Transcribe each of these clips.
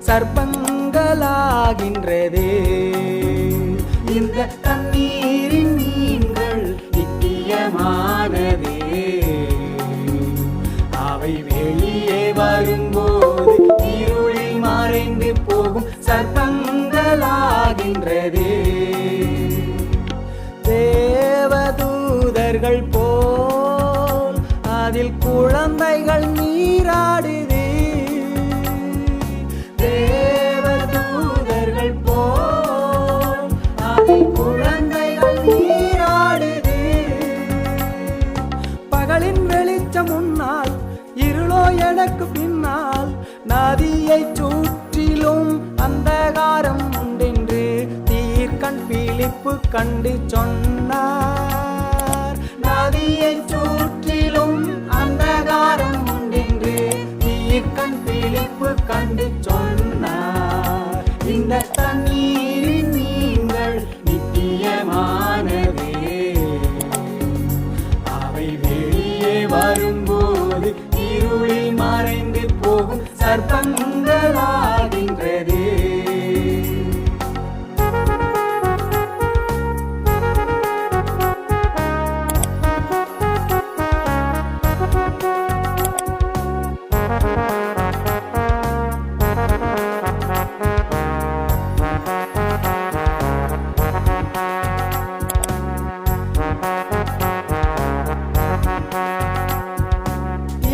சர்ப்பங்களாகின்றதே. இந்த தண்ணீரின் மீன்கள் நித்தியமானதே. அவை வெளியே வரும்போது இருளில் மறைந்து போகும் சர்ப்பங்களாகின்றதே. தேவதூதர்கள் போல் அதில் குழந்தைகள் நீராடுதே. தேவதூதர்கள் போல் அதில் குழந்தைகள் நீராடுதே. பகலின் வெளிச்சம் முன்னால் இருளோ எனக்கு பின்னால் நதியை சுற்றிலும் அந்தகாரம் உண்டென்று தீர்க்கண் பிலிப்பு கண்டு சொன்னார். நதியை சுற்றிலும் அந்தகாரம் உண்டென்று தீர்க்கண் பிலிப்பு கண்டு சொன்னார். இந்த தண்ணீரின் மீன்கள் நித்தியமானதே. அவை வெளியே வரும்போது இருளில் மறைந்து போகும் சர்ப்பங்களாகின்றதே.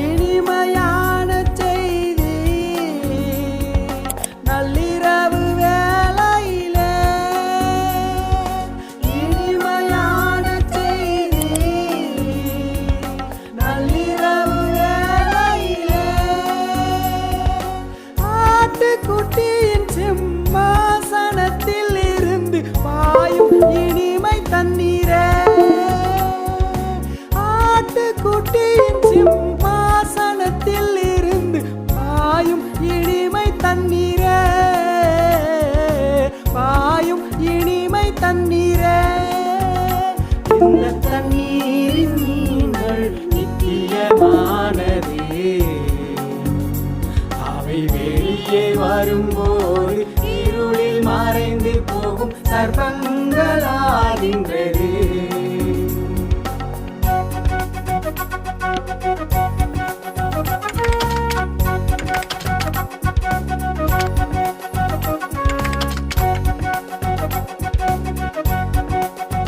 இனிமையான செய்தி நள்ளிரவு வேளையிலே. இனிமையான செய்தி நள்ளிரவு வேளையிலே. ஆட்டுக்குட்டியின் சிம்மாசனத்தில் இருந்து பாயும் இனிமை தண்ணீரே. ஆட்டுக்குட்டியின் சிம்மாசனத்தில் இருந்து பாயும் இனிமை தண்ணீரே. பாயும் இனிமை தண்ணீரே. இந்த தண்ணீரின் மீன்கள் நித்தியமானதே. அவை வெளியே வரும்போது இருளில் மறைந்து போகும் சர்ப்பங்களாகின்றதே.